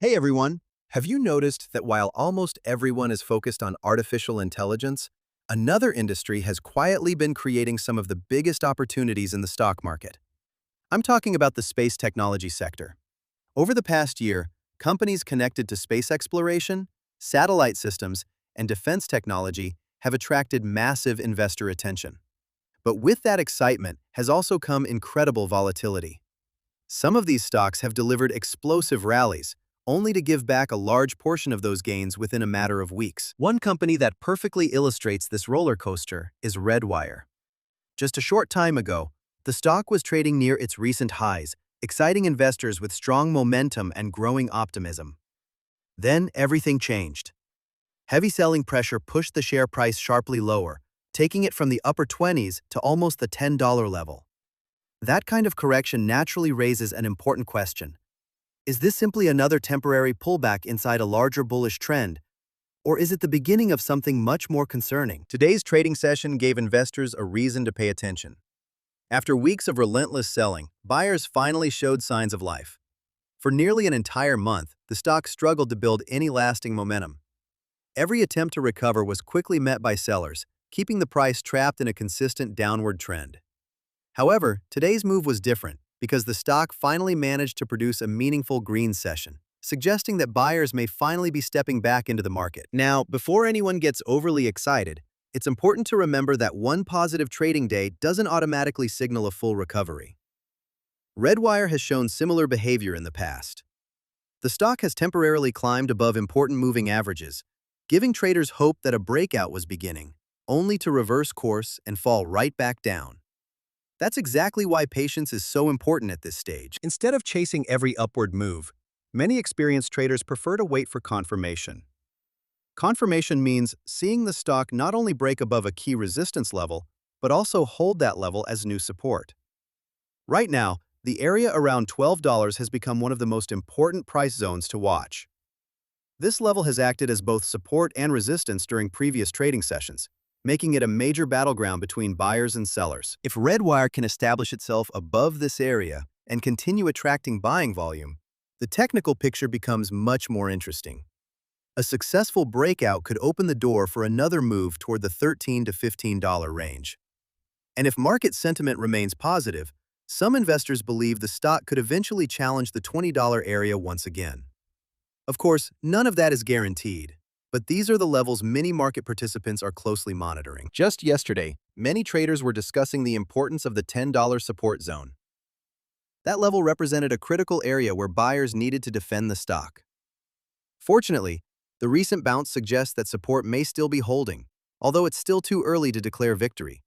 Hey everyone! Have you noticed that while almost everyone is focused on artificial intelligence, another industry has quietly been creating some of the biggest opportunities in the stock market? I'm talking about the space technology sector. Over the past year, companies connected to space exploration, satellite systems, and defense technology have attracted massive investor attention. But with that excitement has also come incredible volatility. Some of these stocks have delivered explosive rallies, only to give back a large portion of those gains within a matter of weeks. One company that perfectly illustrates this roller coaster is Redwire. Just a short time ago, the stock was trading near its recent highs, exciting investors with strong momentum and growing optimism. Then everything changed. Heavy selling pressure pushed the share price sharply lower, taking it from the upper 20s to almost the $10 level. That kind of correction naturally raises an important question. Is this simply another temporary pullback inside a larger bullish trend, or is it the beginning of something much more concerning? Today's trading session gave investors a reason to pay attention. After weeks of relentless selling, buyers finally showed signs of life. For nearly an entire month, the stock struggled to build any lasting momentum. Every attempt to recover was quickly met by sellers, keeping the price trapped in a consistent downward trend. However, today's move was different, because the stock finally managed to produce a meaningful green session, suggesting that buyers may finally be stepping back into the market. Now, before anyone gets overly excited, it's important to remember that one positive trading day doesn't automatically signal a full recovery. Redwire has shown similar behavior in the past. The stock has temporarily climbed above important moving averages, giving traders hope that a breakout was beginning, only to reverse course and fall right back down. That's exactly why patience is so important at this stage. Instead of chasing every upward move, many experienced traders prefer to wait for confirmation. Confirmation means seeing the stock not only break above a key resistance level, but also hold that level as new support. Right now, the area around $12 has become one of the most important price zones to watch. This level has acted as both support and resistance during previous trading sessions, making it a major battleground between buyers and sellers. If Redwire can establish itself above this area and continue attracting buying volume, the technical picture becomes much more interesting. A successful breakout could open the door for another move toward the $13 to $15 range. And if market sentiment remains positive, some investors believe the stock could eventually challenge the $20 area once again. Of course, none of that is guaranteed, but these are the levels many market participants are closely monitoring. Just yesterday, many traders were discussing the importance of the $10 support zone. That level represented a critical area where buyers needed to defend the stock. Fortunately, the recent bounce suggests that support may still be holding, although it's still too early to declare victory.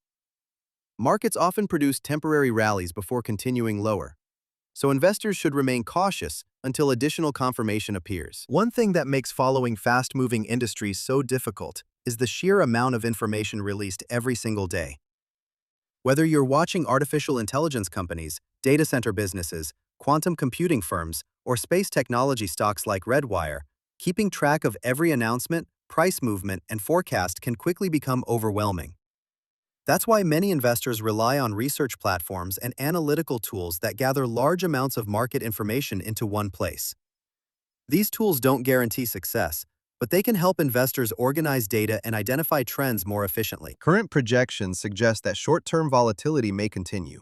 Markets often produce temporary rallies before continuing lower, so investors should remain cautious until additional confirmation appears. One thing that makes following fast-moving industries so difficult is the sheer amount of information released every single day. Whether you're watching artificial intelligence companies, data center businesses, quantum computing firms, or space technology stocks like Redwire, keeping track of every announcement, price movement, and forecast can quickly become overwhelming. That's why many investors rely on research platforms and analytical tools that gather large amounts of market information into one place. These tools don't guarantee success, but they can help investors organize data and identify trends more efficiently. Current projections suggest that short-term volatility may continue.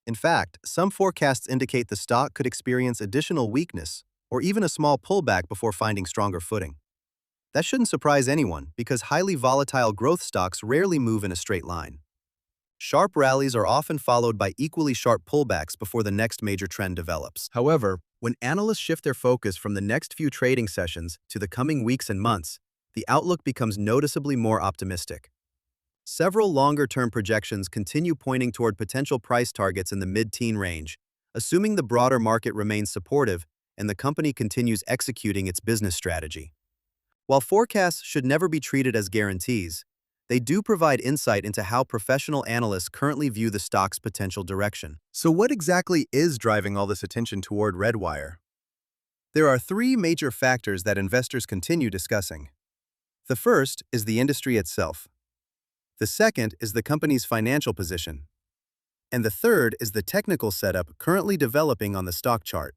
In fact, some forecasts indicate the stock could experience additional weakness or even a small pullback before finding stronger footing. That shouldn't surprise anyone because highly volatile growth stocks rarely move in a straight line. Sharp rallies are often followed by equally sharp pullbacks before the next major trend develops. However, when analysts shift their focus from the next few trading sessions to the coming weeks and months, the outlook becomes noticeably more optimistic. Several longer-term projections continue pointing toward potential price targets in the mid-teen range, assuming the broader market remains supportive and the company continues executing its business strategy. While forecasts should never be treated as guarantees, they do provide insight into how professional analysts currently view the stock's potential direction. So what exactly is driving all this attention toward Redwire? There are three major factors that investors continue discussing. The first is the industry itself. The second is the company's financial position. And the third is the technical setup currently developing on the stock chart.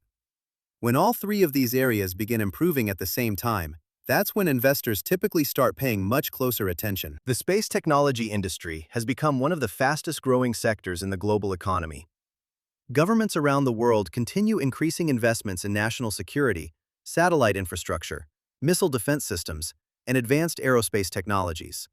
When all three of these areas begin improving at the same time, that's when investors typically start paying much closer attention. The space technology industry has become one of the fastest-growing sectors in the global economy. Governments around the world continue increasing investments in national security, satellite infrastructure, missile defense systems, and advanced aerospace technologies.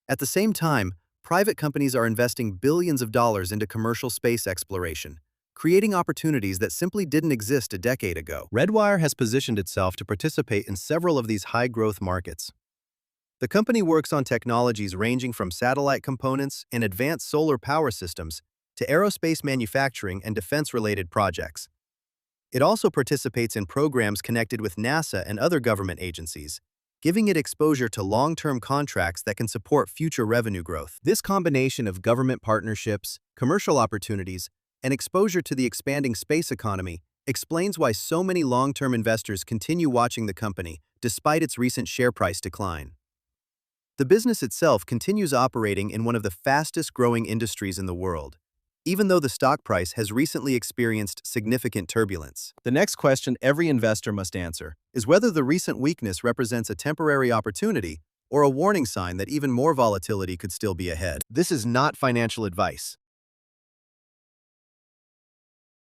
At the same time, private companies are investing billions of dollars into commercial space exploration, creating opportunities that simply didn't exist a decade ago. Redwire has positioned itself to participate in several of these high-growth markets. The company works on technologies ranging from satellite components and advanced solar power systems to aerospace manufacturing and defense-related projects. It also participates in programs connected with NASA and other government agencies, giving it exposure to long-term contracts that can support future revenue growth. This combination of government partnerships, commercial opportunities, and exposure to the expanding space economy explains why so many long-term investors continue watching the company despite its recent share price decline. The business itself continues operating in one of the fastest-growing industries in the world, even though the stock price has recently experienced significant turbulence. The next question every investor must answer is whether the recent weakness represents a temporary opportunity or a warning sign that even more volatility could still be ahead. This is not financial advice.